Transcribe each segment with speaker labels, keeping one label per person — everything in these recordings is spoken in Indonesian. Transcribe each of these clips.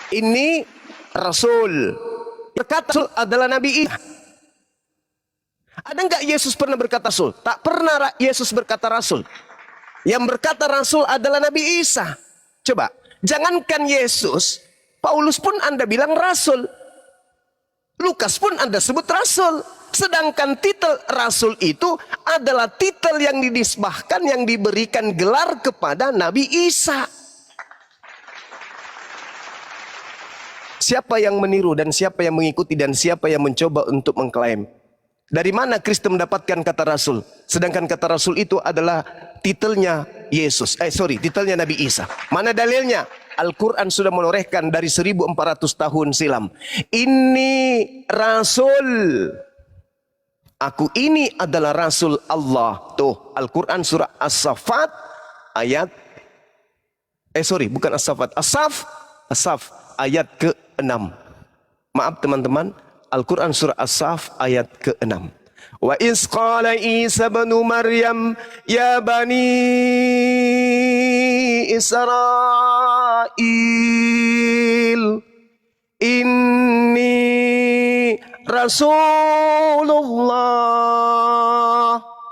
Speaker 1: Ini Rasul. Berkata Rasul adalah Nabi Isa. Ada enggak Yesus pernah berkata Rasul? Tak pernah Yesus berkata Rasul. Yang berkata Rasul adalah Nabi Isa. Coba, jangankan Yesus, Paulus pun Anda bilang Rasul. Lukas pun Anda sebut Rasul. Sedangkan titel Rasul itu adalah titel yang dinisbahkan, yang diberikan gelar kepada Nabi Isa. Siapa yang meniru dan siapa yang mengikuti dan siapa yang mencoba untuk mengklaim? Dari mana Kristen mendapatkan kata Rasul? Sedangkan kata Rasul itu adalah titelnya Yesus. Titelnya Nabi Isa. Mana dalilnya? Al-Quran sudah menorehkan dari 1400 tahun silam. Ini Rasul. Aku ini adalah Rasul Allah. Tuh, Al-Quran surah As-Saffat ayat bukan As-Saffat, As-Saf ayat ke-6. Maaf teman-teman, Al-Quran surah As-Saf ayat ke-6. Wa iz qala Isa ibn Maryam ya bani Israel inni Rasulullah.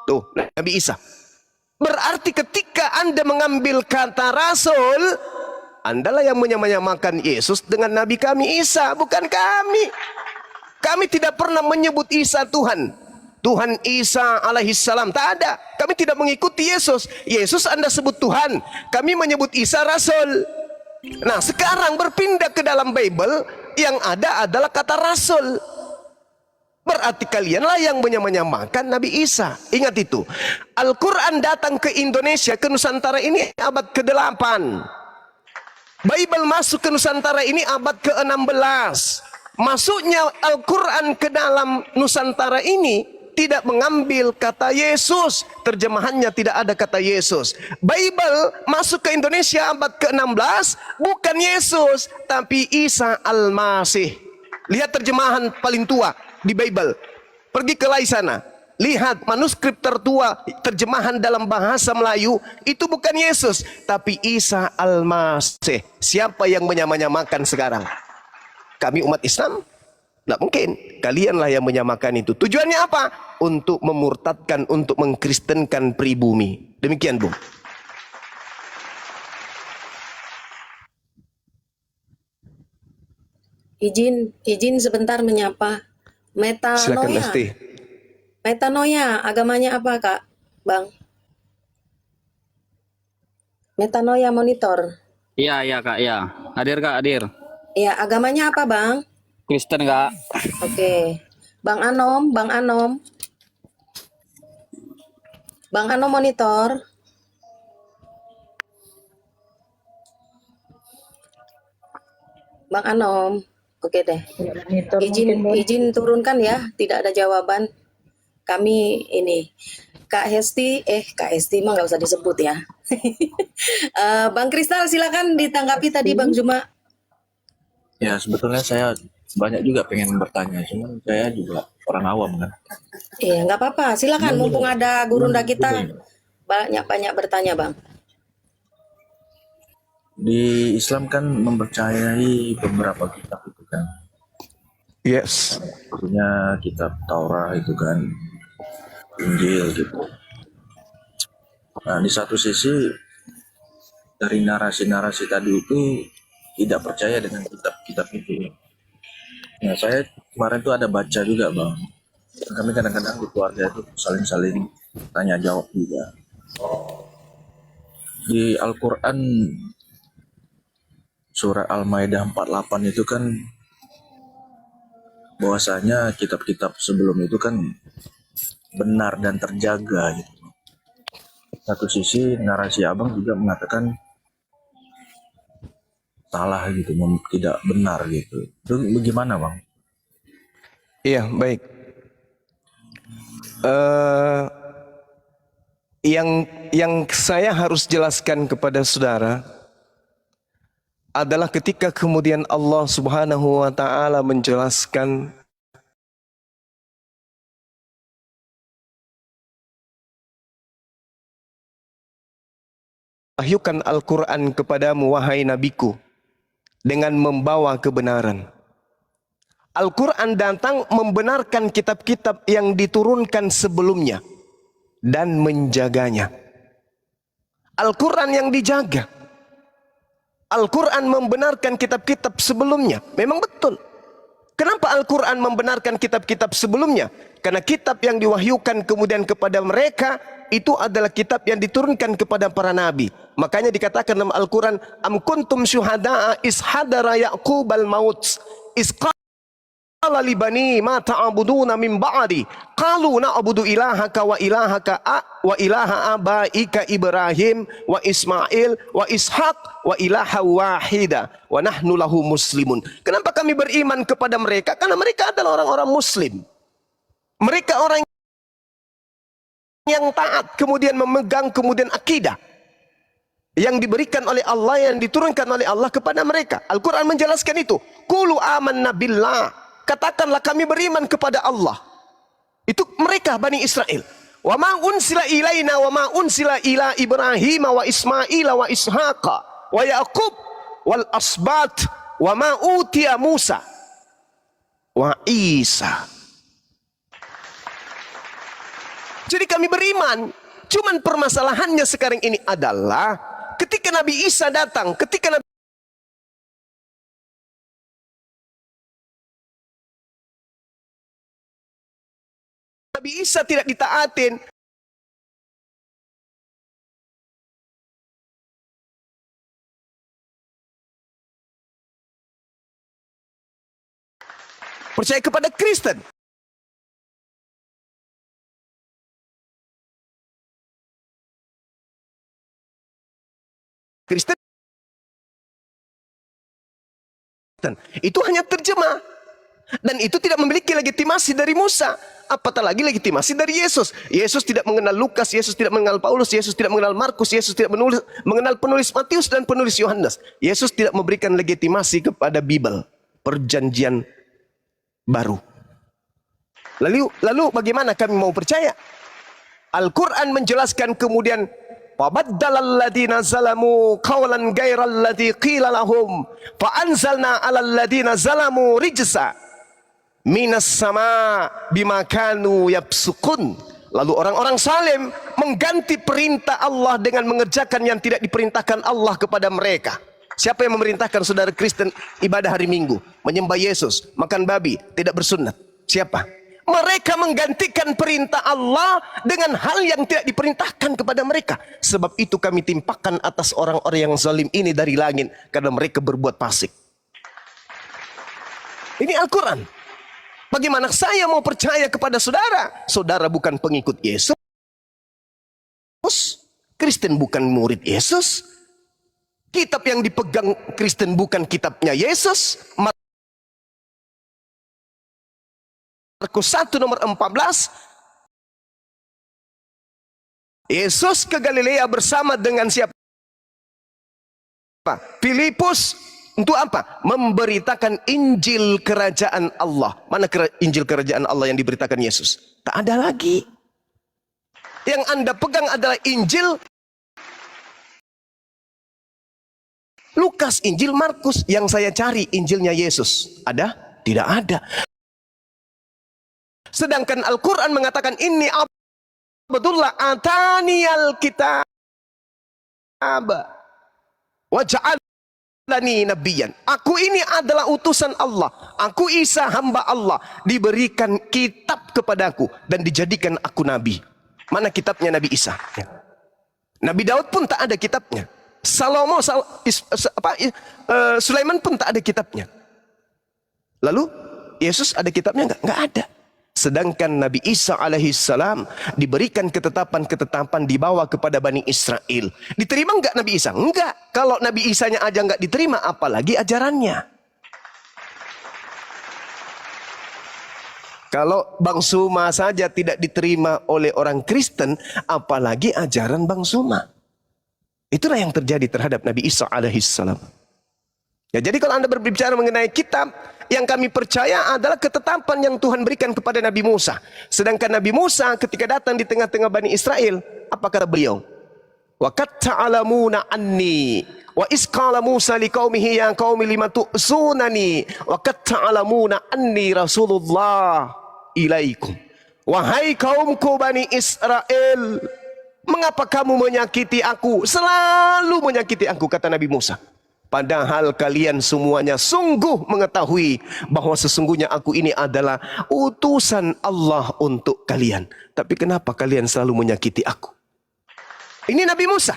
Speaker 1: Tuh, Nabi Isa. Berarti ketika Anda mengambil kata Rasul, Andalah yang menyamakan Yesus dengan Nabi kami Isa, bukan kami. Kami tidak pernah menyebut Isa Tuhan. Tuhan Isa alaihissalam, tak ada. Kami tidak mengikuti Yesus. Yesus Anda sebut Tuhan, kami menyebut Isa Rasul. Nah, sekarang berpindah ke dalam Bible, yang ada adalah kata Rasul. Berarti kalianlah yang menyamakan Nabi Isa. Ingat itu. Al-Quran datang ke Indonesia, ke Nusantara ini abad ke-8. Bible masuk ke Nusantara ini abad ke-16. Masuknya Al-Quran ke dalam Nusantara ini tidak mengambil kata Yesus. Terjemahannya tidak ada kata Yesus. Bible masuk ke Indonesia abad ke-16, bukan Yesus, tapi Isa Al-Masih. Lihat terjemahan paling tua di Bible. Pergi ke sana. Lihat manuskrip tertua, terjemahan dalam bahasa Melayu, itu bukan Yesus, tapi Isa Al-Masih. Siapa yang menyamakan sekarang? Kami umat Islam? Tidak mungkin. Kalianlah yang menyamakan itu. Tujuannya apa? Untuk memurtadkan, untuk mengkristenkan pribumi. Demikian, Bung.
Speaker 2: Izin sebentar menyapa.
Speaker 1: Silakan,
Speaker 2: Metanoia.
Speaker 1: Asti.
Speaker 2: Metanoia, agamanya apa, Kak? Bang? Metanoia monitor.
Speaker 3: Iya Kak, iya. Hadir Kak, hadir.
Speaker 2: Iya, agamanya apa, Bang?
Speaker 3: Kristen Kak.
Speaker 2: Oke. Bang Anom. Bang Anom monitor. Bang Anom. Oke deh. Izin turunkan ya, tidak ada jawaban. Kami ini Kak Hesti mah nggak usah disebut ya. Bang Kristal silakan ditanggapi tadi Bang Juma.
Speaker 4: Ya, sebetulnya saya banyak juga pengen bertanya, cuman saya juga orang awam kan.
Speaker 2: Iya, nggak apa-apa. Silakan, mumpung ada gurunda kita banyak bertanya, Bang.
Speaker 4: Di Islam kan mempercayai beberapa kitab itu kan.
Speaker 1: Yes.
Speaker 4: Punya kitab Taurat itu kan, Injil gitu. Nah, di satu sisi dari narasi-narasi tadi itu tidak percaya dengan kitab-kitab itu. Nah, saya kemarin tuh ada baca juga, Bang. Kami kadang-kadang di keluarga itu saling-saling tanya jawab juga. Di Al-Quran surah Al-Maidah 48 itu kan bahwasanya kitab-kitab sebelum itu kan benar dan terjaga gitu. Satu sisi narasi abang juga mengatakan salah gitu, tidak benar gitu. Itu bagaimana, Bang?
Speaker 1: Iya, baik. Yang saya harus jelaskan kepada saudara adalah ketika kemudian Allah Subhanahu wa taala menjelaskan wahyukan Al-Quran kepadamu wahai nabiku, dengan membawa kebenaran. Al-Quran datang membenarkan kitab-kitab yang diturunkan sebelumnya dan menjaganya. Al-Quran yang dijaga. Al-Quran membenarkan kitab-kitab sebelumnya. Memang betul. Kenapa Al-Quran membenarkan kitab-kitab sebelumnya? Karena kitab yang diwahyukan kemudian kepada mereka itu adalah kitab yang diturunkan kepada para nabi. Makanya dikatakan dalam Al-Quran, Am kuntum syuhada'a is hadara Ya'qub al-maut is qala li bani ma ta'buduna min ba'di qalu na'budu ilahaka wa ilaha abaika Ibrahim wa Ismail wa Ishaq wa ilaha wahida wa nahnu lahu muslimun. Kenapa kami beriman kepada mereka? Karena mereka adalah orang-orang muslim. Mereka orang yang taat, kemudian memegang kemudian akidah yang diberikan oleh Allah, yang diturunkan oleh Allah kepada mereka. Al-Quran menjelaskan itu. Qulu amanna billah. Katakanlah kami beriman kepada Allah. Itu mereka Bani Israel. Wa ma unsila ilaina wa ma unsila ila Ibrahim wa Ismail wa Ishaqa wa Yaqub wal asbat wa ma utiya Musa wa Isa. Jadi kami beriman. Cuman permasalahannya sekarang ini adalah ketika Nabi Isa datang, ketika Nabi Isa tidak ditaatin, percaya kepada Kristen. Kristen itu hanya terjemah, dan itu tidak memiliki legitimasi dari Musa, apatah lagi legitimasi dari Yesus. Yesus tidak mengenal Lukas, Yesus tidak mengenal Paulus, Yesus tidak mengenal Markus, Yesus tidak mengenal penulis Matius dan penulis Yohanes. Yesus tidak memberikan legitimasi kepada Bible, perjanjian baru. Lalu bagaimana kami mau percaya? Al-Quran menjelaskan kemudian وَبَدَّلَ الَّذِينَ زَلَمُوا قَوْلًا غَيْرَ الَّذِي قِيلَ لَهُمْ فَأَنزَلْنَا عَلَى الَّذِينَ زَلَمُوا رِجْزًا مِنَ السَّمَاءِ بِمَا كَانُوا يَفْسُقُونَ. Lalu orang-orang zalim mengganti perintah Allah dengan mengerjakan yang tidak diperintahkan Allah kepada mereka. Siapa yang memerintahkan saudara Kristen ibadah hari Minggu, menyembah Yesus, makan babi, tidak bersunat? Siapa? Mereka menggantikan perintah Allah dengan hal yang tidak diperintahkan kepada mereka. Sebab itu kami timpakan atas orang-orang yang zalim ini dari langit, karena mereka berbuat fasik. Ini Al-Quran. Bagaimana saya mau percaya kepada saudara? Saudara bukan pengikut Yesus. Kristen bukan murid Yesus. Kitab yang dipegang Kristen bukan kitabnya Yesus. Markus 1 nomor 14. Yesus ke Galilea bersama dengan siapa? Filipus. Untuk apa? Memberitakan Injil kerajaan Allah. Mana Injil kerajaan Allah yang diberitakan Yesus? Tak ada lagi. Yang Anda pegang adalah Injil Lukas, Injil Markus. Yang saya cari Injilnya Yesus. Ada? Tidak ada. Sedangkan Al-Quran mengatakan ini Abdullah ataniyal kitab wa ja'alani nabiyyan. Aku ini adalah utusan Allah. Aku Isa hamba Allah, diberikan kitab kepadaku dan dijadikan aku nabi. Mana kitabnya Nabi Isa? Nabi Daud pun tak ada kitabnya. Sulaiman pun tak ada kitabnya. Lalu Yesus ada kitabnya? Enggak ada. Sedangkan Nabi Isa alaihissalam diberikan ketetapan-ketetapan dibawa kepada Bani Israel. Diterima enggak Nabi Isa? Enggak. Kalau Nabi Isanya aja enggak diterima, apalagi ajarannya. Kalau Bang Suma saja tidak diterima oleh orang Kristen, apalagi ajaran Bang Suma. Itulah yang terjadi terhadap Nabi Isa alaihissalam. Ya, jadi kalau Anda berbicara mengenai kitab, yang kami percaya adalah ketetapan yang Tuhan berikan kepada Nabi Musa. Sedangkan Nabi Musa ketika datang di tengah-tengah Bani Israel, apa kata beliau? Wa qad ta'lamuna anni Wa isqala Musa liqaumihi ya qaumi lima tu'sunani wa qad ta'lamuna anni rasulullah ilaikum. Wahai kaumku Bani Israel, mengapa kamu menyakiti aku? Selalu menyakiti aku, kata Nabi Musa. Padahal kalian semuanya sungguh mengetahui bahwa sesungguhnya aku ini adalah utusan Allah untuk kalian. Tapi kenapa kalian selalu menyakiti aku? Ini Nabi Musa.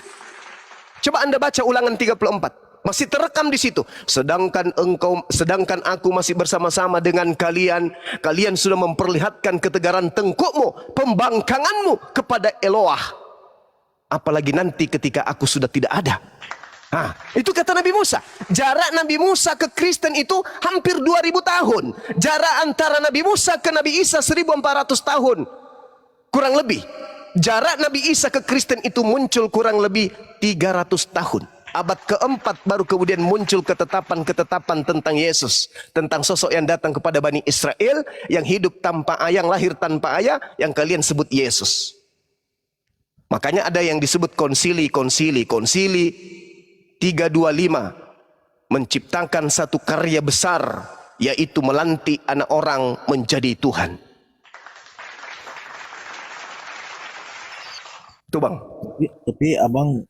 Speaker 1: Coba Anda baca Ulangan 34. Masih terekam di situ. Sedangkan aku masih bersama-sama dengan kalian. Kalian sudah memperlihatkan ketegaran tengkukmu, pembangkanganmu kepada Eloah. Apalagi nanti ketika aku sudah tidak ada. Nah, itu kata Nabi Musa. Jarak Nabi Musa ke Kristen itu hampir 2000 tahun. Jarak antara Nabi Musa ke Nabi Isa 1400 tahun. Kurang lebih. Jarak Nabi Isa ke Kristen itu muncul kurang lebih 300 tahun. Abad keempat baru kemudian muncul ketetapan-ketetapan tentang Yesus. Tentang sosok yang datang kepada Bani Israel. Yang hidup tanpa ayah, yang lahir tanpa ayah. Yang kalian sebut Yesus. Makanya ada yang disebut konsili 325. Menciptakan satu karya besar. Yaitu melantik anak orang menjadi Tuhan. Itu bang.
Speaker 4: Tapi abang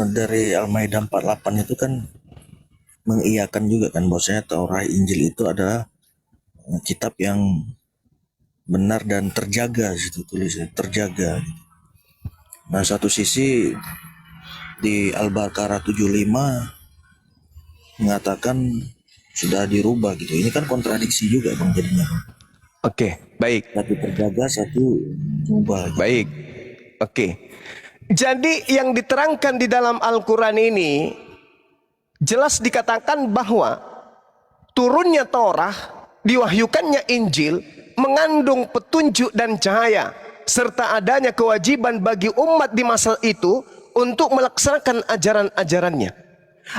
Speaker 4: dari Al-Maidah 48 itu kan mengiyakan juga kan bahwasanya Taurat Injil itu adalah kitab yang benar dan terjaga, situ tulisnya terjaga. Nah satu sisi di Al-Baqarah 75 mengatakan sudah dirubah gitu. Ini kan kontradiksi juga bang jadinya.
Speaker 1: Oke, baik.
Speaker 4: Satu terjaga, satu berubah. Gitu.
Speaker 1: Baik. Oke. Jadi yang diterangkan di dalam Al-Quran ini jelas dikatakan bahwa turunnya Taurat, diwahyukannya Injil mengandung petunjuk dan cahaya serta adanya kewajiban bagi umat di masa itu untuk melaksanakan ajaran-ajarannya.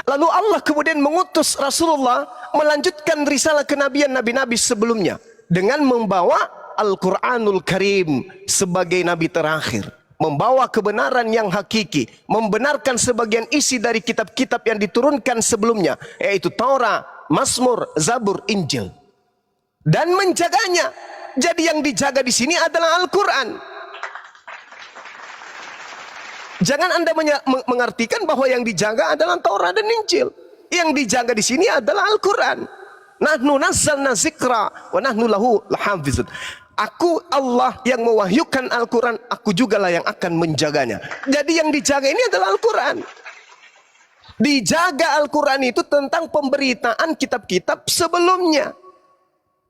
Speaker 1: Lalu Allah kemudian mengutus Rasulullah melanjutkan risalah kenabian nabi-nabi sebelumnya dengan membawa Al-Quranul Karim sebagai nabi terakhir. Membawa kebenaran yang hakiki, membenarkan sebagian isi dari kitab-kitab yang diturunkan sebelumnya, yaitu Taurat, Mazmur, Zabur, Injil, dan menjaganya. Jadi yang dijaga di sini adalah Al-Quran. Jangan Anda mengartikan bahwa yang dijaga adalah Taurat dan Injil. Yang dijaga di sini adalah Al-Quran. Nahnu nazzalna zikra wa nahnu lahu lahafizun. Aku Allah yang mewahyukan Al-Quran, aku jugalah yang akan menjaganya. Jadi yang dijaga ini adalah Al-Quran. Dijaga Al-Quran itu tentang pemberitaan kitab-kitab sebelumnya.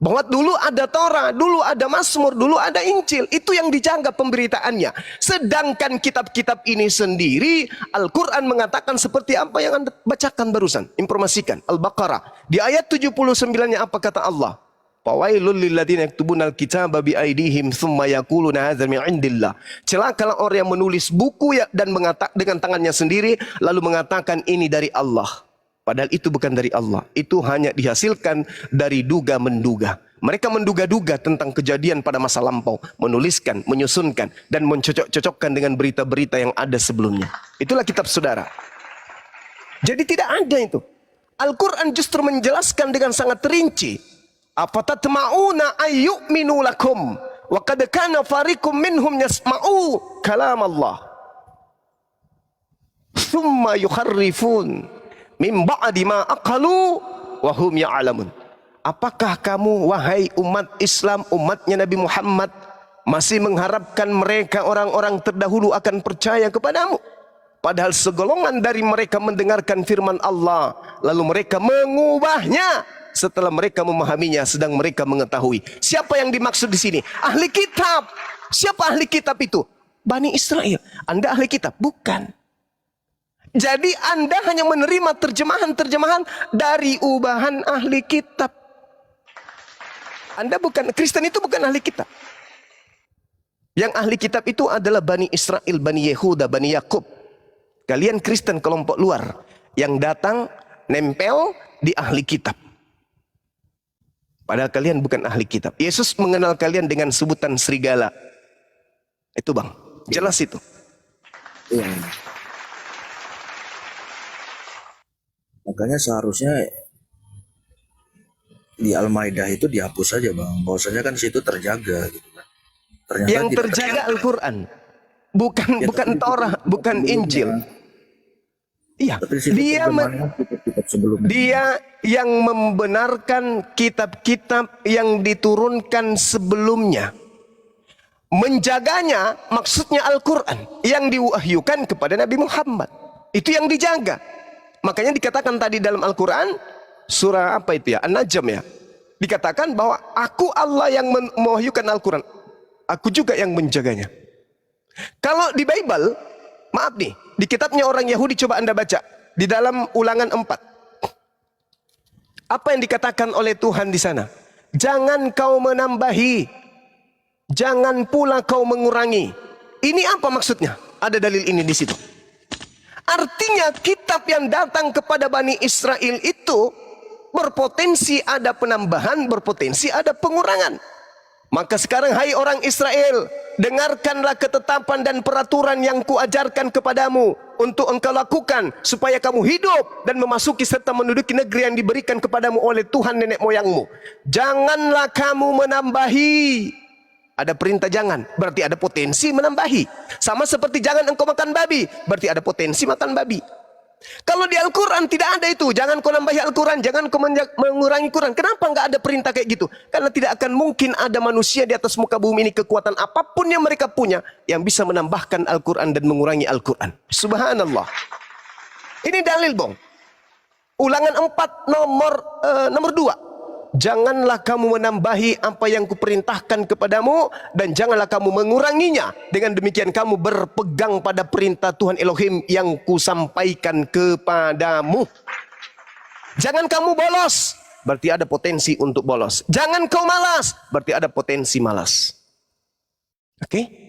Speaker 1: Bahwa dulu ada Taurat, dulu ada Mazmur, dulu ada Injil. Itu yang dijaga pemberitaannya. Sedangkan kitab-kitab ini sendiri, Al-Quran mengatakan seperti apa yang Anda bacakan barusan. Informasikan, Al-Baqarah. Di ayat 79-nya apa kata Allah? Fawailul lilladzina yaktubuna al-kitaba biaidihim tsumma yaquluna hadza min indillah. Celakalah orang yang menulis buku dan dengan tangannya sendiri lalu mengatakan ini dari Allah. Padahal itu bukan dari Allah. Itu hanya dihasilkan dari duga-menduga. Mereka menduga-duga tentang kejadian pada masa lampau, menuliskan, menyusunkan dan mencocok-cocokkan dengan berita-berita yang ada sebelumnya. Itulah kitab saudara. Jadi tidak ada itu. Al-Quran justru menjelaskan dengan sangat rinci. Afatatma'una ayyu'minu lakum wa qad kana fariqum minhum yasma'u kalam Allah thumma yukharrifun min ba'di ma aqalu wa hum ya'lamun. Apakah kamu wahai umat Islam, umatnya Nabi Muhammad, masih mengharapkan mereka orang-orang terdahulu akan percaya kepadamu? Padahal segolongan dari mereka mendengarkan firman Allah lalu mereka mengubahnya setelah mereka memahaminya, sedang mereka mengetahui. Siapa yang dimaksud di sini? Ahli kitab. Siapa ahli kitab itu? Bani Israel. Anda ahli kitab? Bukan. Jadi Anda hanya menerima terjemahan-terjemahan dari ubahan ahli kitab. Anda bukan, Kristen itu bukan ahli kitab. Yang ahli kitab itu adalah Bani Israel, Bani Yehuda, Bani Yakub. Kalian Kristen kelompok luar yang datang nempel di ahli kitab. Padahal kalian bukan ahli kitab. Yesus mengenal kalian dengan sebutan serigala. Itu bang, jelas itu.
Speaker 4: Makanya seharusnya di Al-Maidah itu dihapus saja bang. Bahwasanya kan situ terjaga gitu kan. Ternyata
Speaker 1: Yang
Speaker 4: tidak
Speaker 1: terjaga Al-Quran, bukan
Speaker 4: Ya,
Speaker 1: bukan
Speaker 4: tapi
Speaker 1: Torah, bukan Injil. Iya,
Speaker 4: Tapi di situ terjemahannya kitab-kitab sebelumnya.
Speaker 1: dia yang membenarkan kitab-kitab yang diturunkan sebelumnya. Menjaganya maksudnya Al-Quran yang diwahyukan kepada Nabi Muhammad. Itu yang dijaga. Makanya dikatakan tadi dalam Al-Quran, surah apa itu ya? An-Najm ya. Dikatakan bahwa aku Allah yang mewahyukan Al-Quran. Aku juga yang menjaganya. Kalau di Bible, maaf nih, di kitabnya orang Yahudi coba Anda baca. Di dalam Ulangan 4. Apa yang dikatakan oleh Tuhan di sana? Jangan kau menambahi, jangan pula kau mengurangi. Ini apa maksudnya? Ada dalil ini di situ. Artinya kitab yang datang kepada Bani Israel itu berpotensi ada penambahan, berpotensi ada pengurangan. Maka sekarang hai orang Israel, dengarkanlah ketetapan dan peraturan yang kuajarkan kepadamu untuk engkau lakukan supaya kamu hidup dan memasuki serta menduduki negeri yang diberikan kepadamu oleh Tuhan nenek moyangmu. Janganlah kamu menambahi. Ada perintah jangan, berarti ada potensi menambahi. Sama seperti jangan engkau makan babi, berarti ada potensi makan babi. Kalau di Al-Quran tidak ada itu. Jangan kau nambahi Al-Quran, jangan kau mengurangi Quran. Kenapa nggak ada perintah kayak gitu? Karena tidak akan mungkin ada manusia di atas muka bumi ini, kekuatan apapun yang mereka punya, yang bisa menambahkan Al-Quran dan mengurangi Al-Quran. Subhanallah. Ini dalil bong. Ulangan 4 nomor 2. Janganlah kamu menambahi apa yang kuperintahkan kepadamu, dan janganlah kamu menguranginya. Dengan demikian kamu berpegang pada perintah Tuhan Elohim yang kusampaikan kepadamu. Jangan kamu bolos, berarti ada potensi untuk bolos. Jangan kau malas, berarti ada potensi malas. Oke?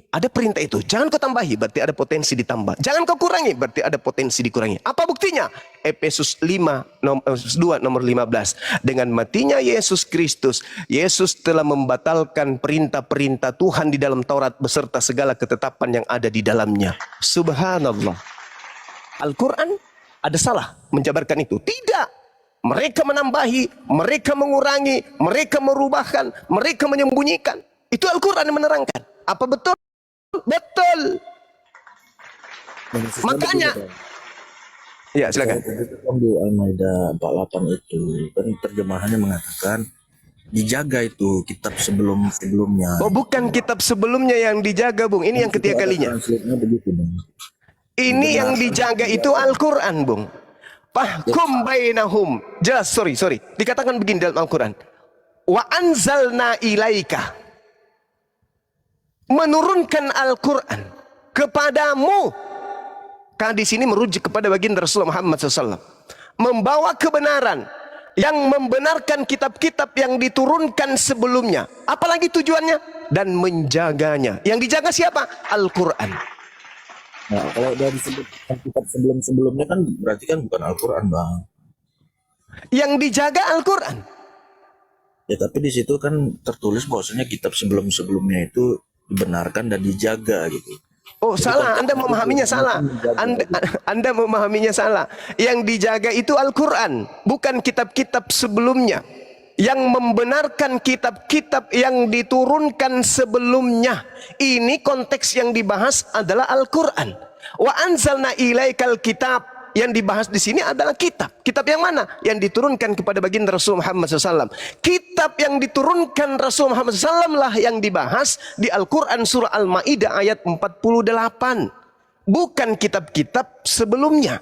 Speaker 1: Ada perintah itu. Jangan kau tambahi, berarti ada potensi ditambah. Jangan kau kurangi, berarti ada potensi dikurangi. Apa buktinya? Efesus 2 nomor 15. Dengan matinya Yesus Kristus, Yesus telah membatalkan perintah-perintah Tuhan di dalam Taurat beserta segala ketetapan yang ada di dalamnya. Subhanallah. Al-Quran ada salah menjabarkan itu? Tidak. Mereka menambahi, mereka mengurangi, mereka merubahkan, mereka menyembunyikan. Itu Al-Quran yang menerangkan. Apa betul? Betul. Makanya, ya silakan.
Speaker 4: Di Al-Maidah 48 itu kan terjemahannya mengatakan dijaga itu kitab sebelumnya.
Speaker 1: Oh, bukan kitab sebelumnya yang dijaga, Bung. Ini yang ketiga kalinya.
Speaker 4: Begitu, Bang.
Speaker 1: Ini yang dijaga itu Al-Quran, Bung. Fahkum bainahum. Jelas, sorry. Dikatakan begini dalam Al-Quran. Wa anzalna ilaika. Menurunkan Al-Quran kepadamu. Karena di sini merujuk kepada baginda Rasulullah Muhammad SAW. Membawa kebenaran yang membenarkan kitab-kitab yang diturunkan sebelumnya. Apalagi tujuannya? Dan menjaganya. Yang dijaga siapa? Al-Quran.
Speaker 4: Nah, kalau dari kitab sebelum-sebelumnya kan berarti kan bukan Al-Quran, Bang.
Speaker 1: Yang dijaga Al-Quran.
Speaker 4: Ya, tapi di situ kan tertulis bahwasanya kitab sebelum-sebelumnya itu dibenarkan dan dijaga gitu.
Speaker 1: Oh, salah. Anda memahaminya salah. Anda memahaminya salah. Yang dijaga itu Al-Quran, bukan kitab-kitab sebelumnya. Yang membenarkan kitab-kitab yang diturunkan sebelumnya. Ini konteks yang dibahas adalah Al-Quran. Wa anzalna ilaikal kitab. Yang dibahas di sini adalah kitab. Kitab yang mana? Yang diturunkan kepada baginda Rasul Muhammad SAW. Kitab yang diturunkan Rasul Muhammad SAW lah yang dibahas di Al-Quran surah Al-Ma'idah ayat 48. Bukan kitab-kitab sebelumnya.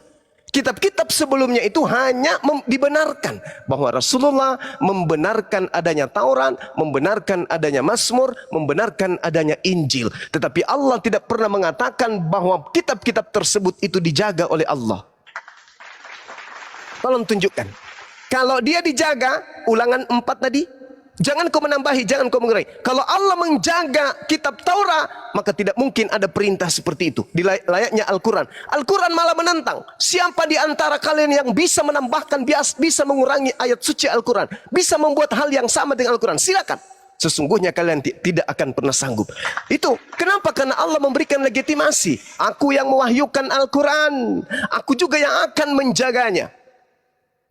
Speaker 1: Kitab-kitab sebelumnya itu hanya dibenarkan bahwa Rasulullah membenarkan adanya Taurat, membenarkan adanya Mazmur, membenarkan adanya Injil. Tetapi Allah tidak pernah mengatakan bahwa kitab-kitab tersebut itu dijaga oleh Allah. Tolong tunjukkan. Kalau dia dijaga, ulangan 4 tadi, jangan kau menambahi, jangan kau mengurangi. Kalau Allah menjaga kitab Taurat, maka tidak mungkin ada perintah seperti itu. Di layaknya Al-Quran. Al-Quran malah menentang. Siapa di antara kalian yang bisa menambahkan, bisa mengurangi ayat suci Al-Quran, bisa membuat hal yang sama dengan Al-Quran, silakan. Sesungguhnya kalian tidak akan pernah sanggup. Itu kenapa? Karena Allah memberikan legitimasi. Aku yang mewahyukan Al-Quran, aku juga yang akan menjaganya.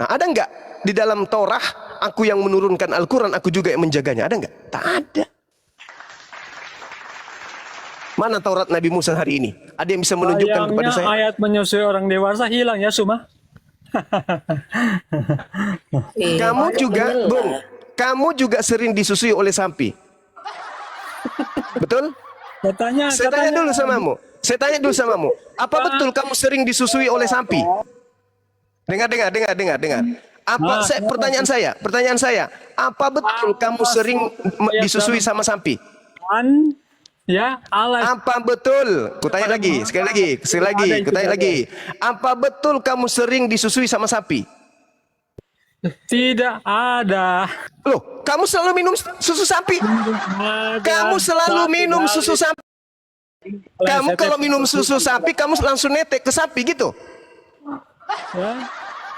Speaker 1: Nah, ada nggak di dalam Torah, aku yang menurunkan Al-Quran, aku juga yang menjaganya? Ada nggak? Tak ada. Mana Taurat Nabi Musa hari ini? Ada yang bisa menunjukkan kepada
Speaker 5: Sayangnya
Speaker 1: saya?
Speaker 5: ayat menyusui orang dewasa hilang ya Suma.
Speaker 2: Iya,
Speaker 1: Kamu juga,
Speaker 2: bener lah.
Speaker 1: Bung, kamu juga sering disusui oleh sapi. Betul? Saya tanya dulu samamu. Saya tanya dulu samamu. Apa betul kamu sering disusui oleh sapi? Dengar. Apa pertanyaan saya, apa betul kamu sering disusui sama sapi?
Speaker 5: Kan ya Allah
Speaker 1: Apa betul? Kutanya lagi, sekali lagi, kutanya lagi. Apa betul kamu sering disusui sama sapi?
Speaker 5: tidak ada.
Speaker 1: Loh, kamu selalu minum susu sapi? Kamu selalu minum susu sapi? Kamu kalau minum susu sapi, kamu langsung netek ke sapi gitu?
Speaker 5: Ya.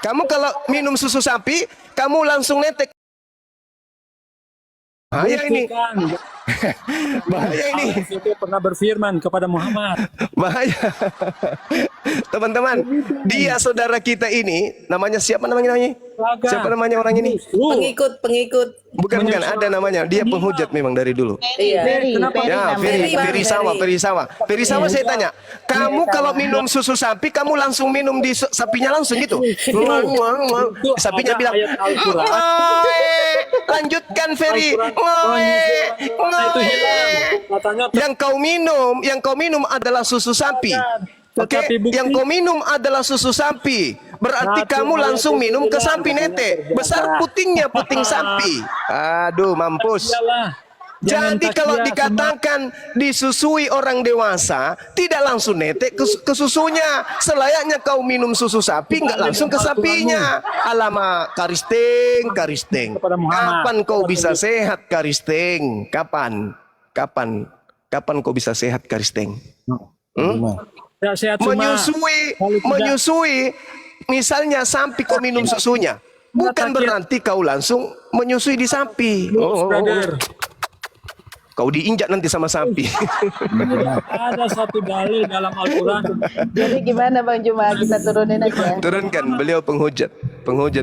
Speaker 1: Kamu kalau minum susu sapi, kamu langsung netek. Bahaya ini.
Speaker 5: Bukan.
Speaker 1: Bahaya ini.
Speaker 5: Allah itu pernah berfirman kepada Muhammad.
Speaker 1: Bahaya. Teman-teman, dia saudara kita ini, namanya siapa namanya?
Speaker 5: Laga.
Speaker 1: Siapa namanya orang ini?
Speaker 2: Pengikut.
Speaker 1: Bukan, ada namanya. Dia penghujat memang dari dulu.
Speaker 2: Iya.
Speaker 5: Kenapa?
Speaker 1: Ya, Ferry Sawa saya tanya, kamu kalau minum susu sapi, kamu langsung minum di sapinya langsung gitu? Sapinya
Speaker 5: ada
Speaker 1: bilang,
Speaker 5: ayat Al-Quran.
Speaker 1: "Ngoe." Lanjutkan Ferry.
Speaker 5: Itu hilang. Katanya
Speaker 1: Yang kau minum adalah susu sapi. Oke,
Speaker 5: Tetapi bukti-
Speaker 1: yang kau minum adalah susu sapi. Berarti
Speaker 5: Satu
Speaker 1: kamu
Speaker 5: ayat
Speaker 1: langsung
Speaker 5: itu
Speaker 1: minum ke
Speaker 5: hilang,
Speaker 1: sapi
Speaker 5: katanya
Speaker 1: nete.
Speaker 5: terbiasa.
Speaker 1: Besar putingnya puting sapi. Aduh, mampus.
Speaker 5: Iyalah. Jangan
Speaker 1: Jadi kalau
Speaker 5: takziah
Speaker 1: dikatakan disusui orang dewasa, tidak langsung netek ke susunya. Selayaknya kau minum susu sapi, nggak langsung ke sapinya. Alamak, Karisteng.
Speaker 5: Kepada Muhammad.
Speaker 1: Kapan kau bisa sehat, Karisteng? Kapan kau bisa sehat, Karisteng?
Speaker 5: Tidak sehat cuma
Speaker 1: Menyusui, misalnya sapi kau minum susunya, bukan berarti kau langsung menyusui di sapi.
Speaker 5: brother.
Speaker 1: Kau diinjak nanti sama sapi.
Speaker 5: Ada satu dalil dalam Al-Quran.
Speaker 6: Jadi gimana Bang Juma, kita turunin aja.
Speaker 1: Turunkan, beliau penghujat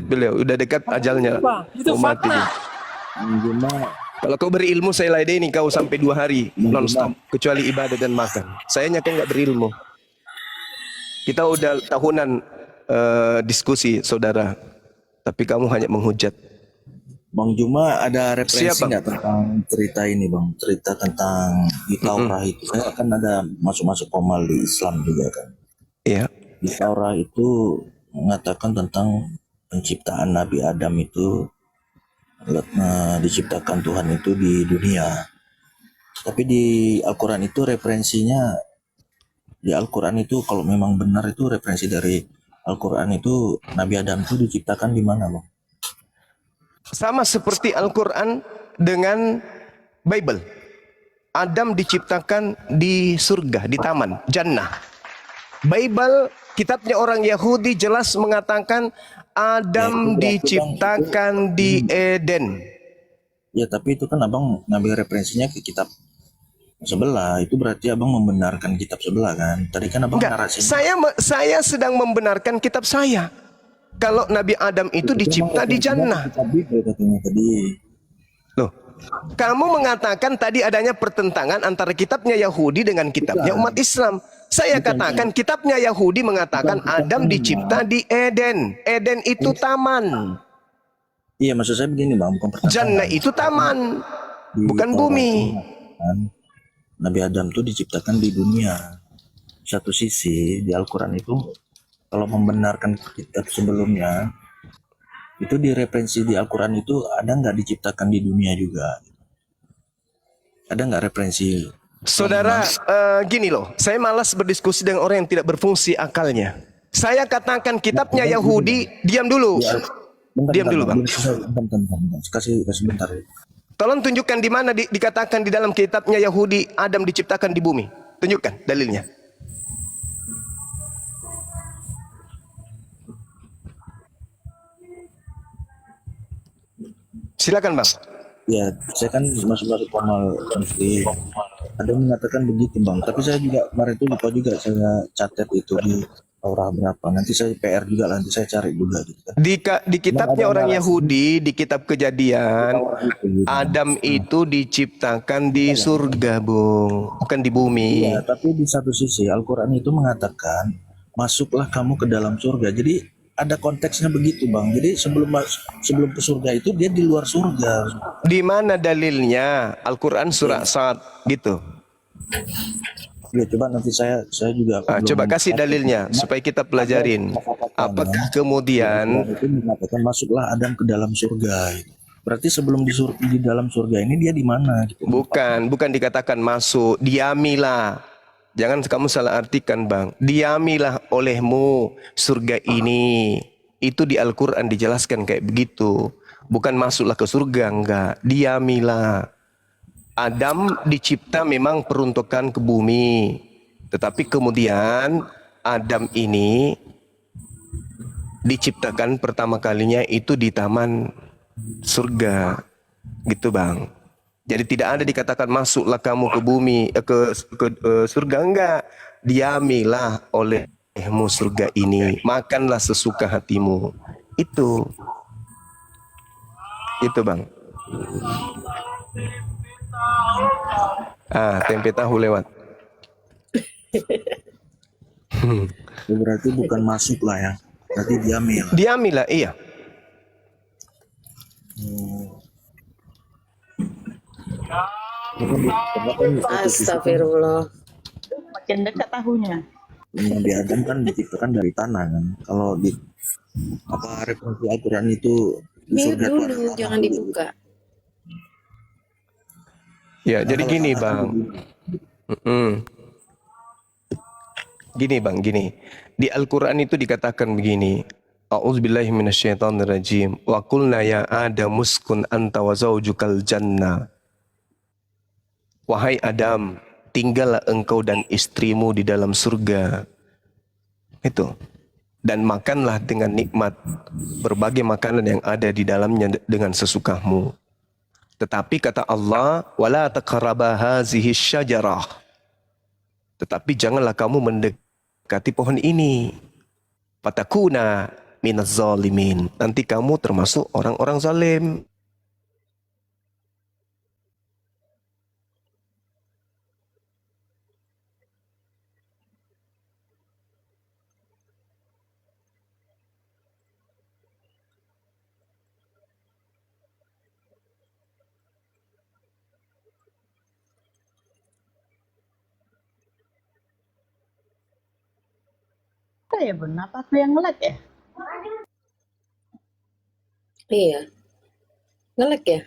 Speaker 1: beliau, udah dekat ajalnya.
Speaker 5: Apa? Itu
Speaker 1: Mau mati.
Speaker 5: fakta.
Speaker 1: Kalau kau berilmu, saya ladeni kau sampai 2 hari non-stop, kecuali ibadah dan makan. Sayangnya kau nggak berilmu. Kita udah tahunan diskusi, saudara, tapi kamu hanya menghujat.
Speaker 4: Bang Juma ada referensi
Speaker 1: Siap, Bang.
Speaker 4: nggak tentang cerita ini Bang? Cerita tentang di Taurat itu. Saya kan ada masuk-masuk komal di Islam juga kan.
Speaker 1: Iya.
Speaker 4: Di Taurat itu mengatakan tentang penciptaan Nabi Adam itu diciptakan Tuhan itu di dunia. Tapi di Al-Quran itu referensinya, di Al-Quran itu kalau memang benar itu referensi dari Al-Quran itu Nabi Adam itu diciptakan di mana Bang?
Speaker 1: Sama seperti Al-Quran dengan Bible. Adam diciptakan di surga, di taman, Jannah. Bible, kitabnya orang Yahudi jelas mengatakan Adam diciptakan di Eden.
Speaker 4: Ya tapi itu kan abang ngambil referensinya ke kitab sebelah, itu berarti abang membenarkan kitab sebelah kan? Tadi kan abang
Speaker 1: Enggak,
Speaker 4: narasinya.
Speaker 1: saya sedang membenarkan kitab saya. Kalau Nabi Adam itu dicipta di Jannah.
Speaker 4: Kitab Bible katanya tadi.
Speaker 1: Loh, kamu mengatakan tadi adanya pertentangan antara kitabnya Yahudi dengan kitabnya umat Islam. Saya katakan kitabnya Yahudi mengatakan Adam dicipta di Eden. Eden itu taman.
Speaker 4: Iya maksud saya begini bang, bukan pertentangan.
Speaker 1: Jannah itu taman,
Speaker 4: Di
Speaker 1: bukan
Speaker 4: Taurat
Speaker 1: bumi.
Speaker 4: itu kan, Nabi Adam itu diciptakan di dunia. Satu sisi di Al-Quran itu kalau membenarkan kitab sebelumnya itu di referensi di Al-Quran itu ada nggak diciptakan di dunia juga? Ada nggak referensi?
Speaker 1: Saudara, gini loh, saya malas berdiskusi dengan orang yang tidak berfungsi akalnya. Saya katakan kitabnya Yahudi, diam dulu. Diam dulu, Bang.
Speaker 4: Bentar. Kasih bentar.
Speaker 1: Tolong tunjukkan di mana dikatakan di dalam kitabnya Yahudi Adam diciptakan di bumi. Tunjukkan dalilnya. Silakan, Bang.
Speaker 4: Ya, saya kan masuk formal konflik. Ada yang mengatakan begitu bang, tapi saya juga kemarin itu lupa juga saya catat itu di Taurah berapa? Nanti saya PR juga, nanti saya cari juga gitu kan.
Speaker 1: Di kitabnya
Speaker 4: ada
Speaker 1: orang
Speaker 4: narasi.
Speaker 1: Yahudi, di kitab Kejadian,
Speaker 4: Taurah itu, gitu.
Speaker 1: Adam itu diciptakan di surga, Bung, bukan di bumi.
Speaker 4: Iya, tapi di satu sisi Al-Quran itu mengatakan masuklah kamu ke dalam surga. Jadi ada konteksnya begitu, Bang. Jadi sebelum ke surga itu dia di luar surga.
Speaker 1: Di mana dalilnya? Al-Quran surah Sad gitu.
Speaker 4: Ya, coba nanti saya juga
Speaker 1: Coba kasih dalilnya supaya kita pelajarin. Apakah kemudian
Speaker 4: itu mengatakan masuklah Adam ke dalam surga. Gitu. Berarti sebelum di dalam surga ini dia di mana? Gitu.
Speaker 1: bukan dikatakan masuk, diamilah. Jangan kamu salah artikan, Bang. Diamilah olehmu surga ini. Itu di Al-Quran dijelaskan kayak begitu. Bukan masuklah ke surga, enggak. Diamilah. Adam dicipta memang peruntukan ke bumi. Tetapi kemudian Adam ini diciptakan pertama kalinya itu di taman surga. Gitu, Bang. Jadi tidak ada dikatakan masuklah kamu ke bumi, ke surga, enggak. Diamilah olehmu surga ini. Makanlah sesuka hatimu. Itu, Bang. Tempe tahu lewat.
Speaker 4: Berarti bukan masuk lah ya. Berarti diambil.
Speaker 1: Diamilah, iya.
Speaker 2: Astagfirullah.
Speaker 6: Makin dekat tahunya.
Speaker 4: Nabi Adam kan diciptakan dari tanah kan. Kalau di referensi Al-Quran itu di
Speaker 2: Mute
Speaker 4: surga itu ada
Speaker 2: dulu,
Speaker 4: tanah.
Speaker 2: jangan dibuka.
Speaker 1: Ya, jadi gini, Bang. Gini, Bang, gini. Di Al-Quran itu dikatakan begini. A'udzubillahi minasyaitonirrajim. Wa qulna ya Adam uskun anta wa zaujukal jannah. Wahai Adam, tinggallah engkau dan istrimu di dalam surga. Itu. Dan makanlah dengan nikmat berbagai makanan yang ada di dalamnya dengan sesukamu. Tetapi kata Allah, wala taqraba hazihi syajarah. Tetapi janganlah kamu mendekati pohon ini. Fatakuna minaz zalimin. Nanti kamu termasuk orang-orang zalim.
Speaker 6: Apa ya Bun? Apa aku yang ngelag ya?
Speaker 2: Iya. Ngelek ya?